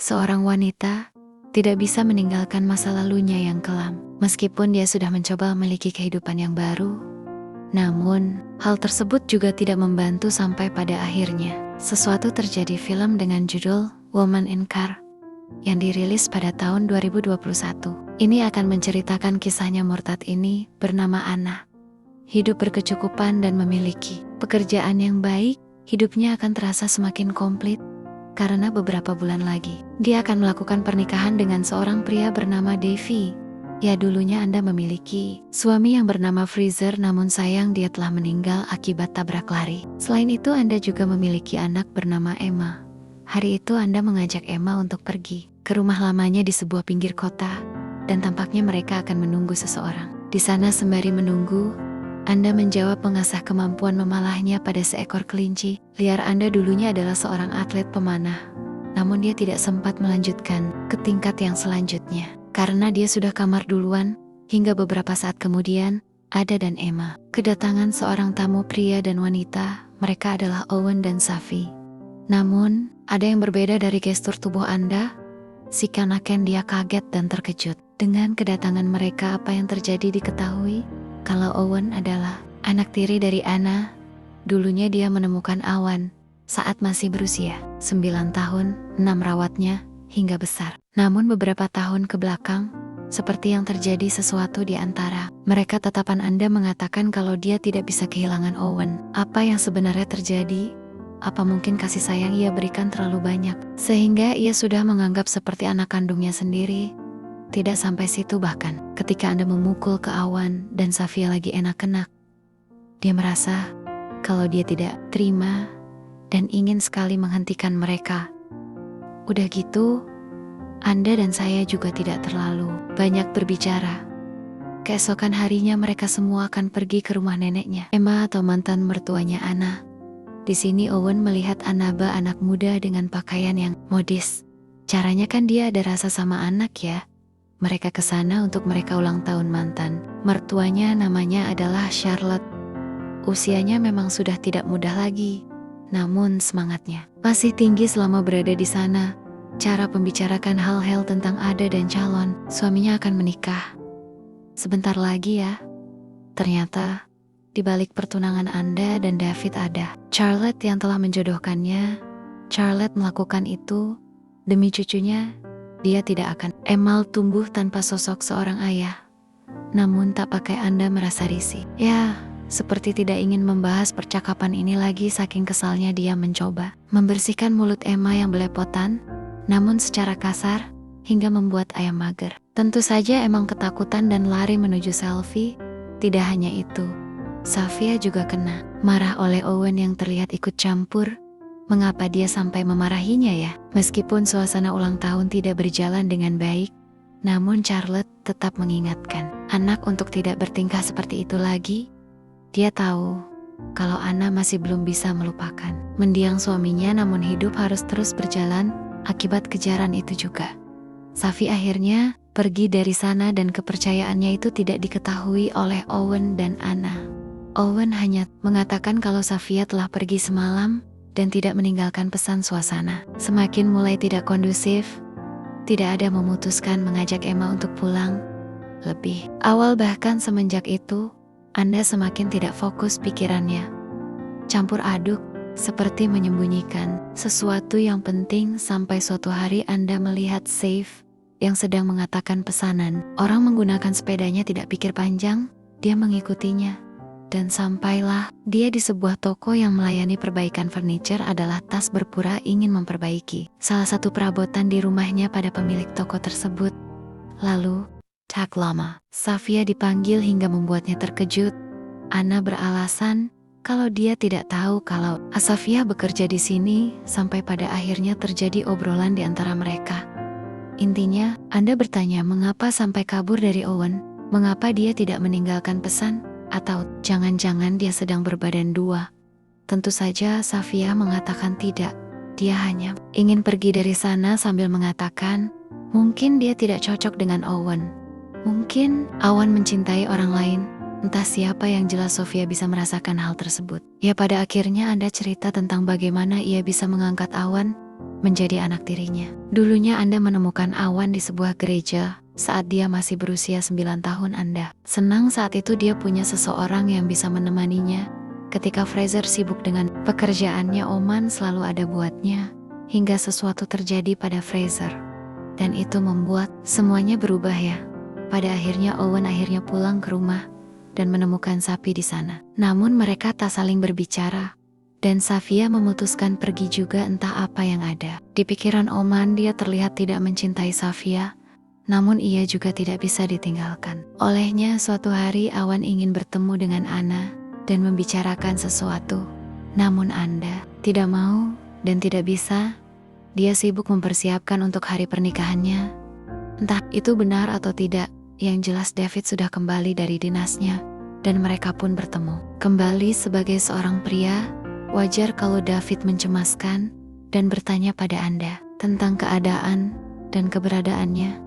Seorang wanita tidak bisa meninggalkan masa lalunya yang kelam. Meskipun dia sudah mencoba memiliki kehidupan yang baru, namun hal tersebut juga tidak membantu sampai pada akhirnya. Sesuatu terjadi. Film dengan judul Woman in Car yang dirilis pada tahun 2021. Ini akan menceritakan kisahnya murtad ini bernama Anna. Hidup berkecukupan dan memiliki pekerjaan yang baik, hidupnya akan terasa semakin komplit. Karena beberapa bulan lagi, dia akan melakukan pernikahan dengan seorang pria bernama Davy. Ya, dulunya Anda memiliki suami yang bernama Freezer, namun sayang dia telah meninggal akibat tabrak lari. Selain itu, Anda juga memiliki anak bernama Emma. Hari itu Anda mengajak Emma untuk pergi ke rumah lamanya di sebuah pinggir kota, dan tampaknya mereka akan menunggu seseorang. Di sana sembari menunggu, Anda menjawab mengasah kemampuan memalahnya pada seekor kelinci liar. Anda dulunya adalah seorang atlet pemanah, namun dia tidak sempat melanjutkan ke tingkat yang selanjutnya karena dia sudah kamar duluan. Hingga beberapa saat kemudian, Ada dan Emma kedatangan seorang tamu pria dan wanita. Mereka adalah Owen dan Safi. Namun, ada yang berbeda dari gestur tubuh Anda. Seakan-akan dia kaget dan terkejut dengan kedatangan mereka. Apa yang terjadi diketahui kalau Owen adalah anak tiri dari Anna. Dulunya dia menemukan Awan saat masih berusia 9 tahun, 6 rawatnya hingga besar. Namun beberapa tahun ke belakang, seperti yang terjadi sesuatu di antara mereka. Tatapan Anda mengatakan kalau dia tidak bisa kehilangan Owen. Apa yang sebenarnya terjadi? Apa mungkin kasih sayang ia berikan terlalu banyak, sehingga ia sudah menganggap seperti anak kandungnya sendiri? Tidak sampai situ, bahkan ketika Anda memukul ke Awan dan Safia lagi enak-enak, dia merasa kalau dia tidak terima dan ingin sekali menghentikan mereka. Udah gitu, Anda dan saya juga tidak terlalu banyak berbicara. Keesokan harinya mereka semua akan pergi ke rumah neneknya, Emma atau mantan mertuanya Anna. Di sini Owen melihat Annaba, anak muda dengan pakaian yang modis. Caranya kan dia ada rasa sama anak ya. Mereka ke sana untuk mereka ulang tahun mantan mertuanya, namanya adalah Charlotte. Usianya memang sudah tidak muda lagi, namun semangatnya masih tinggi selama berada di sana. Cara pembicarakan hal-hal tentang Ada dan calon suaminya akan menikah sebentar lagi ya. Ternyata di balik pertunangan Anda dan David ada Charlotte yang telah menjodohkannya. Charlotte melakukan itu demi cucunya. Dia tidak akan Emal tumbuh tanpa sosok seorang ayah. Namun tak pakai Anda merasa risih. Ya, seperti tidak ingin membahas percakapan ini lagi. Saking kesalnya dia mencoba membersihkan mulut Emma yang belepotan, namun secara kasar hingga membuat ayam mager. Tentu saja emang ketakutan dan lari menuju selfie. Tidak hanya itu, Safia juga kena marah oleh Owen yang terlihat ikut campur. Mengapa dia sampai memarahinya ya? Meskipun suasana ulang tahun tidak berjalan dengan baik, namun Charlotte tetap mengingatkan anak untuk tidak bertingkah seperti itu lagi. Dia tahu kalau Anna masih belum bisa melupakan mendiang suaminya, namun hidup harus terus berjalan akibat kejaran itu juga. Safi akhirnya pergi dari sana dan kepercayaannya itu tidak diketahui oleh Owen dan Anna. Owen hanya mengatakan kalau Safia telah pergi semalam dan tidak meninggalkan pesan. Suasana semakin mulai tidak kondusif. Tidak ada memutuskan mengajak Emma untuk pulang lebih awal, bahkan semenjak itu Anda semakin tidak fokus pikirannya. Campur aduk, seperti menyembunyikan sesuatu yang penting, sampai suatu hari Anda melihat Saif yang sedang mengatakan pesanan. Orang menggunakan sepedanya tidak pikir panjang, dia mengikutinya. Dan sampailah dia di sebuah toko yang melayani perbaikan furniture. Adalah tas berpura ingin memperbaiki salah satu perabotan di rumahnya pada pemilik toko tersebut. Lalu, tak lama, Safia dipanggil hingga membuatnya terkejut. Anna beralasan kalau dia tidak tahu kalau Safia bekerja di sini, sampai pada akhirnya terjadi obrolan di antara mereka. Intinya, Anda bertanya mengapa sampai kabur dari Owen, mengapa dia tidak meninggalkan pesan, atau jangan-jangan dia sedang berbadan dua. Tentu saja Safia mengatakan tidak. Dia hanya ingin pergi dari sana sambil mengatakan, mungkin dia tidak cocok dengan Owen. Mungkin Awan mencintai orang lain. Entah siapa, yang jelas Sofia bisa merasakan hal tersebut. Ya, pada akhirnya Anda cerita tentang bagaimana ia bisa mengangkat Awan menjadi anak tirinya. Dulunya Anda menemukan Awan di sebuah gereja saat dia masih berusia 9 tahun Anda. Senang saat itu dia punya seseorang yang bisa menemaninya. Ketika Fraser sibuk dengan pekerjaannya, Oman selalu ada buatnya, hingga sesuatu terjadi pada Fraser. Dan itu membuat semuanya berubah ya. Pada akhirnya Owen pulang ke rumah dan menemukan sapi di sana. Namun mereka tak saling berbicara. Dan Safia memutuskan pergi juga, entah apa yang ada. Di pikiran Oman dia terlihat tidak mencintai Safia, namun ia juga tidak bisa ditinggalkan. Olehnya suatu hari Awan ingin bertemu dengan Ana dan membicarakan sesuatu. Namun Anda tidak mau dan tidak bisa. Dia sibuk mempersiapkan untuk hari pernikahannya. Entah itu benar atau tidak, yang jelas David sudah kembali dari dinasnya dan mereka pun bertemu. Kembali sebagai seorang pria, wajar kalau David mencemaskan dan bertanya pada Anda tentang keadaan dan keberadaannya.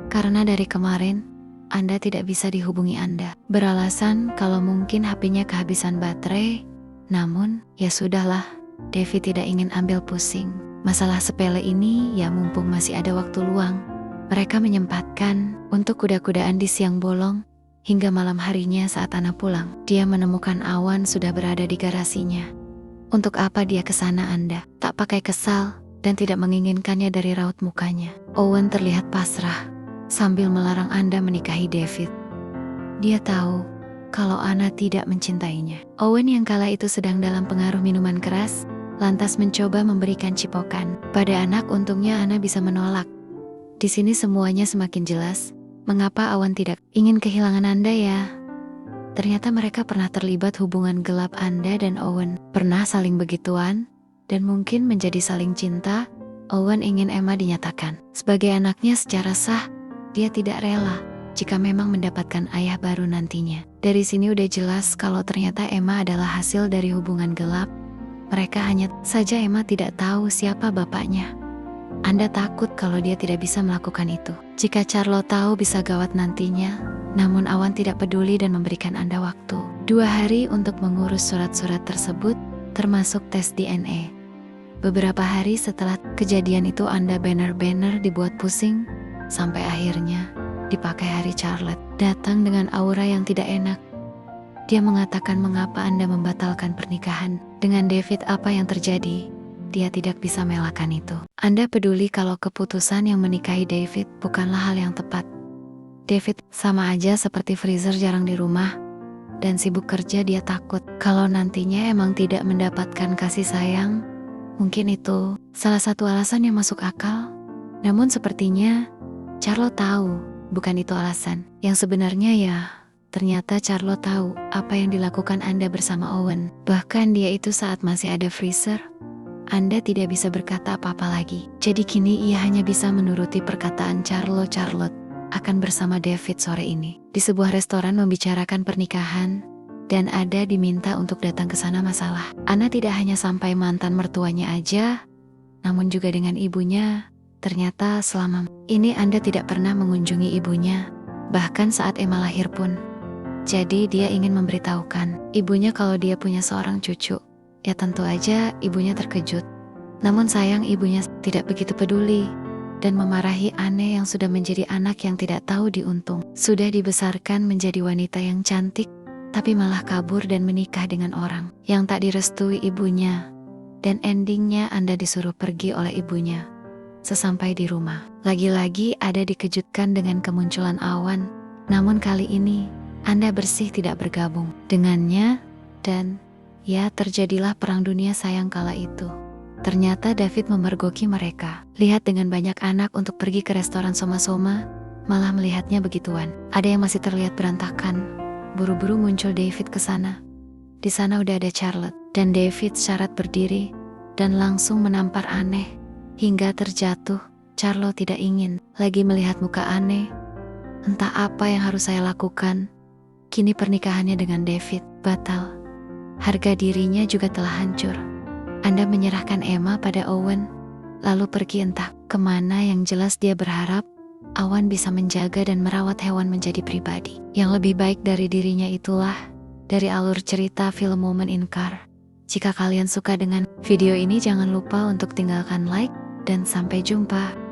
Karena dari kemarin, Anda tidak bisa dihubungi Anda. Beralasan kalau mungkin HP-nya kehabisan baterai. Namun, ya sudahlah, David tidak ingin ambil pusing. Masalah sepele ini, ya mumpung masih ada waktu luang. Mereka menyempatkan untuk kuda-kudaan di siang bolong. Hingga malam harinya saat Ana pulang, dia menemukan Awan sudah berada di garasinya. Untuk apa dia ke sana Anda? Tak pakai kesal dan tidak menginginkannya dari raut mukanya. Owen terlihat pasrah sambil melarang Anda menikahi David. Dia tahu kalau Ana tidak mencintainya. Owen yang kala itu sedang dalam pengaruh minuman keras, lantas mencoba memberikan cipokan pada anak. Untungnya Ana bisa menolak. Di sini semuanya semakin jelas. Mengapa Awan tidak ingin kehilangan Anda ya? Ternyata mereka pernah terlibat hubungan gelap. Anda dan Owen pernah saling begituan, dan mungkin menjadi saling cinta. Owen ingin Emma dinyatakan sebagai anaknya secara sah. Dia tidak rela jika memang mendapatkan ayah baru nantinya. Dari sini udah jelas kalau ternyata Emma adalah hasil dari hubungan gelap. Mereka hanya saja Emma tidak tahu siapa bapaknya. Anda takut kalau dia tidak bisa melakukan itu. Jika Charlotte tahu bisa gawat nantinya. Namun Awan tidak peduli dan memberikan Anda waktu 2 hari untuk mengurus surat-surat tersebut, termasuk tes DNA. Beberapa hari setelah kejadian itu Anda benar-benar dibuat pusing, sampai akhirnya dipakai hari Charlotte datang dengan aura yang tidak enak. Dia mengatakan mengapa Anda membatalkan pernikahan dengan David. Apa yang terjadi? Dia tidak bisa melakkan itu. Anda peduli kalau keputusan yang menikahi David bukanlah hal yang tepat. David sama aja seperti Fraser jarang di rumah dan sibuk kerja. Dia takut kalau nantinya emang tidak mendapatkan kasih sayang. Mungkin itu salah satu alasan yang masuk akal. Namun sepertinya Charlotte tahu bukan itu alasan. Yang sebenarnya ya, ternyata Charlotte tahu apa yang dilakukan Anda bersama Owen. Bahkan dia itu saat masih ada Fraser. Anda tidak bisa berkata apa-apa lagi. Jadi kini ia hanya bisa menuruti perkataan Charlotte. Charlotte akan bersama David sore ini di sebuah restoran membicarakan pernikahan, dan Ada diminta untuk datang ke sana. Masalah Ana tidak hanya sampai mantan mertuanya aja, namun juga dengan ibunya. Ternyata selama ini Anda tidak pernah mengunjungi ibunya, bahkan saat Emma lahir pun. Jadi dia ingin memberitahukan ibunya kalau dia punya seorang cucu. Ya tentu aja ibunya terkejut. Namun sayang ibunya tidak begitu peduli dan memarahi Anne yang sudah menjadi anak yang tidak tahu diuntung. Sudah dibesarkan menjadi wanita yang cantik, tapi malah kabur dan menikah dengan orang yang tak direstui ibunya. Dan endingnya Anda disuruh pergi oleh ibunya. Sesampai di rumah, lagi-lagi Ada dikejutkan dengan kemunculan Awan. Namun kali ini Anda bersih tidak bergabung dengannya, dan ya terjadilah perang dunia sayang kala itu. Ternyata David memergoki mereka. Lihat dengan banyak anak untuk pergi ke restoran Soma-Soma, malah melihatnya begituan. Ada yang masih terlihat berantakan. Buru-buru muncul David ke sana. Di sana udah ada Charlotte, dan David syarat berdiri dan langsung menampar Anne hingga terjatuh. Charlotte tidak ingin lagi melihat muka Anne. Entah apa yang harus saya lakukan. Kini pernikahannya dengan David batal. Harga dirinya juga telah hancur. Anda menyerahkan Emma pada Owen, lalu pergi entah kemana. Yang jelas dia berharap Awan bisa menjaga dan merawat hewan menjadi pribadi yang lebih baik dari dirinya. Itulah dari alur cerita film Woman in Car. Jika kalian suka dengan video ini, jangan lupa untuk tinggalkan like dan sampai jumpa.